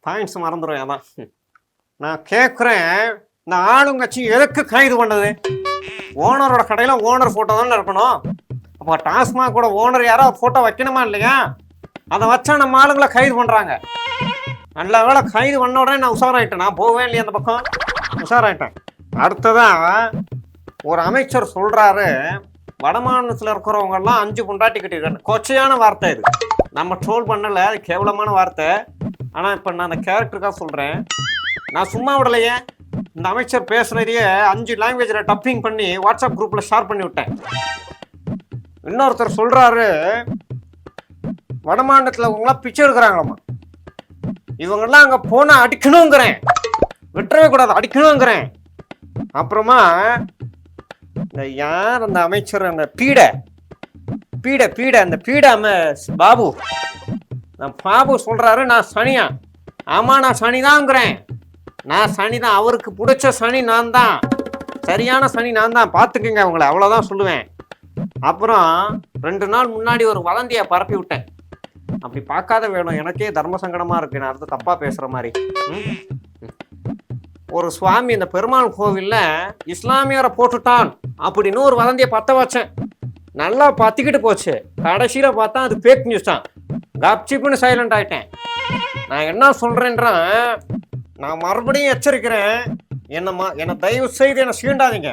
Points மறந்துடும். அதான் நான் கேட்குறேன், இந்த ஆளுங்கட்சி எதுக்கு கைது பண்ணது? ஓனரோட கடையில் ஓனர் ஃபோட்டோ தானே இருக்கணும். அப்போ டாஸ்மாக் கூட ஓனர் யாராவது ஃபோட்டோ வைக்கணுமா இல்லையா? அதை வச்சா நம்ம ஆளுங்களை கைது பண்ணுறாங்க. நல்ல வேலை கைது பண்ண உடனே நான் உஷாராயிட்டேன். நான் போவேன் இல்லையா அந்த பக்கம், உஷாராயிட்டேன். அடுத்ததான் ஒரு அமைச்சர் சொல்கிறாரு, வடமாநிலத்தில் இருக்கிறவங்கெல்லாம் 5 பொண்டாட்டி கட்டியிருக்காங்க. கொச்சையான வார்த்தை இது, நம்ம ட்ரோல் பண்ணலை, அது கேவலமான வார்த்தை. ஆனால் இப்போ நான் அந்த கேரக்டருக்காக சொல்கிறேன். நான் சும்மா விடலையே, இந்த அமைச்சர் பேசுனதையே 5 லாங்குவேஜில் டப்பிங் பண்ணி வாட்ஸ்அப் குரூப்பில் ஷேர் பண்ணி விட்டேன். இன்னொருத்தர் சொல்கிறாரு, வடமாநிலத்தில் இவங்களாம் பிச்சை எடுக்கிறாங்களாம்மா, இவங்கெல்லாம் அங்கே போனால் அடிக்கணுங்கிறேன், விட்டுறவே கூடாது, அடிக்கணுங்கிறேன். அப்புறமா இந்த யார் அந்த அமைச்சர், அந்த பீடை அந்த பீடை பாபு பாபு சொல்கிறாரு, நான் சனியா? ஆமாம், நான் சனிதாங்கிறேன். நான் சனி தான், அவருக்கு பிடிச்ச சனி நான் தான், சரியான சனி நான் தான், பார்த்துக்குங்க அவங்கள, அவ்வளோதான் சொல்லுவேன். அப்புறம் 2 நாள் முன்னாடி ஒரு வதந்தியை பரப்பி விட்டேன். அப்படி பார்க்காத வேணும், எனக்கே தர்ம சங்கடமாக இருக்கு, நான் அடுத்து தப்பாக பேசுகிற மாதிரி. ஒரு சுவாமி இந்த பெருமாள் கோவிலில் இஸ்லாமியரை போட்டுட்டான் அப்படின்னு ஒரு வதந்தியை பற்ற வச்சேன். நல்லா பற்றிக்கிட்டு போச்சு. கடைசியில் பார்த்தா அது ஃபேக் நியூஸ் தான். கப்சிப்புன்னு சைலண்ட் ஆகிட்டேன். நான் என்ன சொல்கிறேன்றேன், நான் மறுபடியும் எச்சரிக்கிறேன், என்னை தயவு செய்து என்னை சீண்டாதீங்க.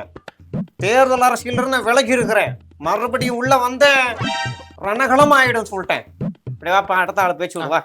தேர்தல் அரசியலிருந்து விலகி இருக்கிறேன். மறுபடியும் உள்ள வந்த ரணகலம் ஆகிடும் சொல்லிட்டேன். இப்படி வாப்பா, அடுத்த ஆள் பேச்சு வா.